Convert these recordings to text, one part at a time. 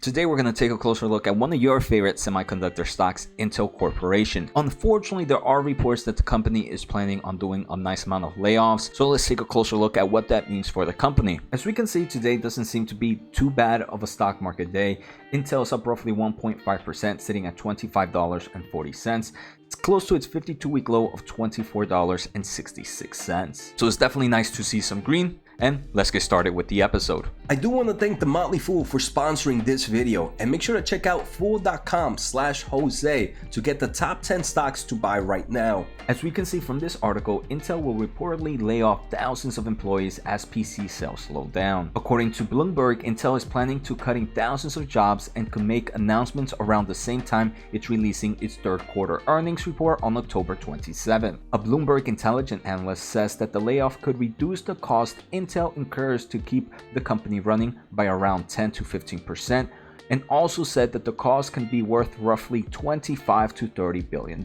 Today we're going to take a closer look at one of your favorite semiconductor stocks, Intel Corporation. Unfortunately, there are reports that the company is planning on doing a nice amount of layoffs, so let's take a closer look at what that means for the company. As we can see, today doesn't seem to be too bad of a stock market day. Intel is up roughly 1.5%, sitting at $25.40. It's close to its 52-week low of $24.66. So it's definitely nice to see some green. And let's get started with the episode. I do want to thank The Motley Fool for sponsoring this video, and make sure to check out fool.com/Jose to get the top 10 stocks to buy right now. As we can see from this article, Intel will reportedly lay off thousands of employees as PC sales slow down. According to Bloomberg, Intel is planning to cutting thousands of jobs and could make announcements around the same time it's releasing its third quarter earnings report on October 27. A Bloomberg intelligence analyst says that the layoff could reduce the cost Intel incurs to keep the company running by around 10 to 15%, and also said that the cost can be worth roughly $25 to $30 billion.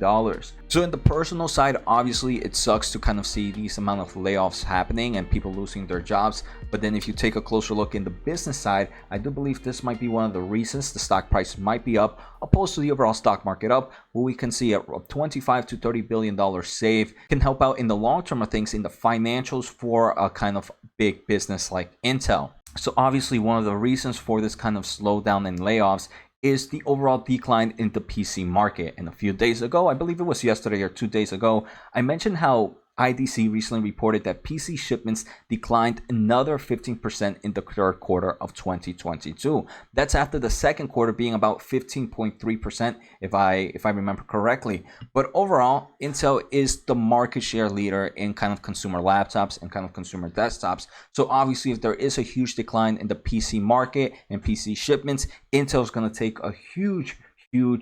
So in the personal side, obviously it sucks to kind of see these amount of layoffs happening and people losing their jobs. But then if you take a closer look in the business side, I do believe this might be one of the reasons the stock price might be up opposed to the overall stock market up. What we can see a $25 to $30 billion save can help out in the long term of things in the financials for a kind of big business like Intel. So obviously one of the reasons for this kind of slowdown in layoffs is the overall decline in the PC market. And a few days ago, I believe it was yesterday or 2 days ago, I mentioned how IDC recently reported that PC shipments declined another 15% in the third quarter of 2022. That's after the second quarter being about 15.3% if I remember correctly. But overall, Intel is the market share leader in kind of consumer laptops and kind of consumer desktops. So obviously if there is a huge decline in the PC market and PC shipments, Intel is going to take a huge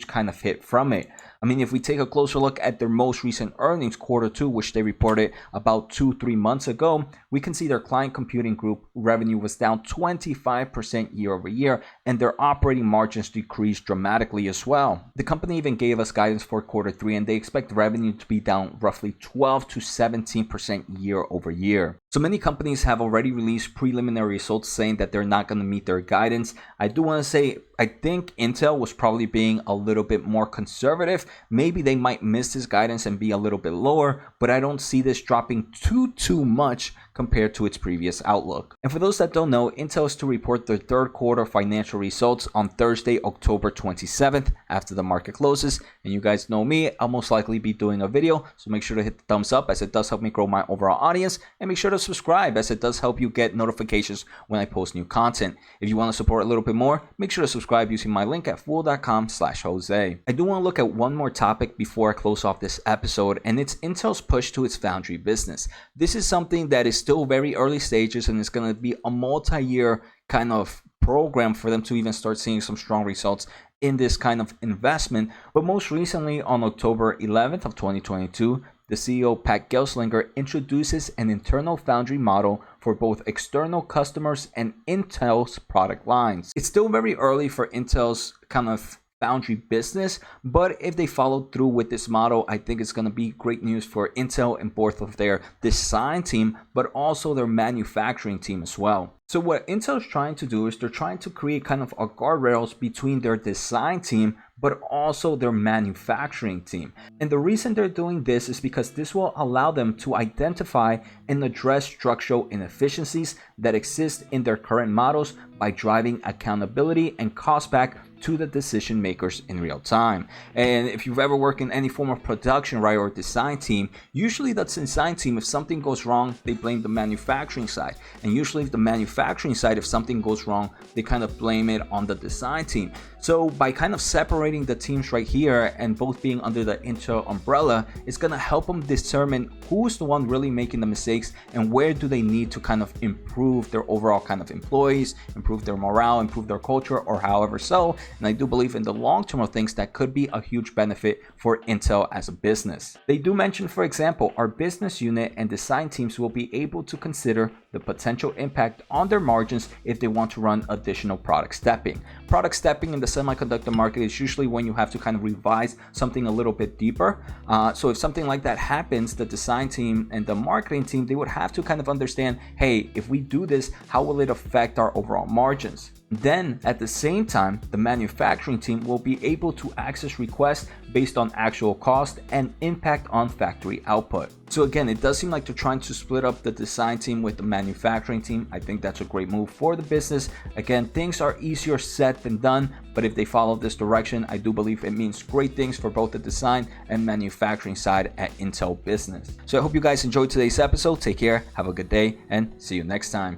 kind of hit from it. I mean, if we take a closer look at their most recent earnings, quarter two, which they reported about 2-3 months ago, we can see their client computing group revenue was down 25% year over year, and their operating margins decreased dramatically as well. The company even gave us guidance for quarter three, and they expect revenue to be down roughly 12 to 17% year over year. So many companies have already released preliminary results saying that they're not going to meet their guidance. I do want to say, I think Intel was probably being a little bit more conservative. Maybe they might miss this guidance and be a little bit lower, but I don't see this dropping too much compared to its previous outlook. And for those that don't know, Intel is to report their third quarter financial results on Thursday, October 27th after the market closes. And you guys know me, I'll most likely be doing a video, so make sure to hit the thumbs up as it does help me grow my overall audience, and make sure to subscribe as it does help you get notifications when I post new content. If you want to support a little bit more, make sure to subscribe using my link at fool.com/Jose. I do want to look at one more topic before I close off this episode, and it's Intel's push to its Foundry business. This is something that is still very early stages, and it's going to be a multi-year kind of program for them to even start seeing some strong results in this kind of investment. But most recently, on October 11th of 2022, the CEO Pat Gelsinger introduces an internal Foundry model for both external customers and Intel's product lines. It's still very early for Intel's kind of Foundry business, but if they follow through with this model, I think it's going to be great news for Intel and both of their design team, but also their manufacturing team as well. So what Intel is trying to do is they're trying to create kind of a guardrails between their design team but also their manufacturing team. And the reason they're doing this is because this will allow them to identify and address structural inefficiencies that exist in their current models by driving accountability and cost back to the decision makers in real time. And if you've ever worked in any form of production, right, or design team, usually the design team, if something goes wrong, they blame the manufacturing side. And usually if the manufacturing side, if something goes wrong, they kind of blame it on the design team. So by kind of separating the teams right here and both being under the Intel umbrella, it's going to help them determine who's the one really making the mistakes and where do they need to kind of improve their overall kind of employees, improve their morale, improve their culture, or however so. And I do believe in the long term of things that could be a huge benefit for Intel as a business. They do mention, for example, our business unit and design teams will be able to consider the potential impact on their margins if they want to run additional product stepping. Product stepping in the semiconductor market is usually when you have to kind of revise something a little bit deeper. So if something like that happens, the design team and the marketing team, they would have to kind of understand, hey, if we do this, how will it affect our overall margins? Then at the same time, the manufacturing team will be able to access requests based on actual cost and impact on factory output. So again, it does seem like they're trying to split up the design team with the manufacturing team. I think that's a great move for the business. Again, things are easier said than done, but if they follow this direction, I do believe it means great things for both the design and manufacturing side at Intel business. So I hope you guys enjoyed today's episode. Take care, have a good day, and see you next time.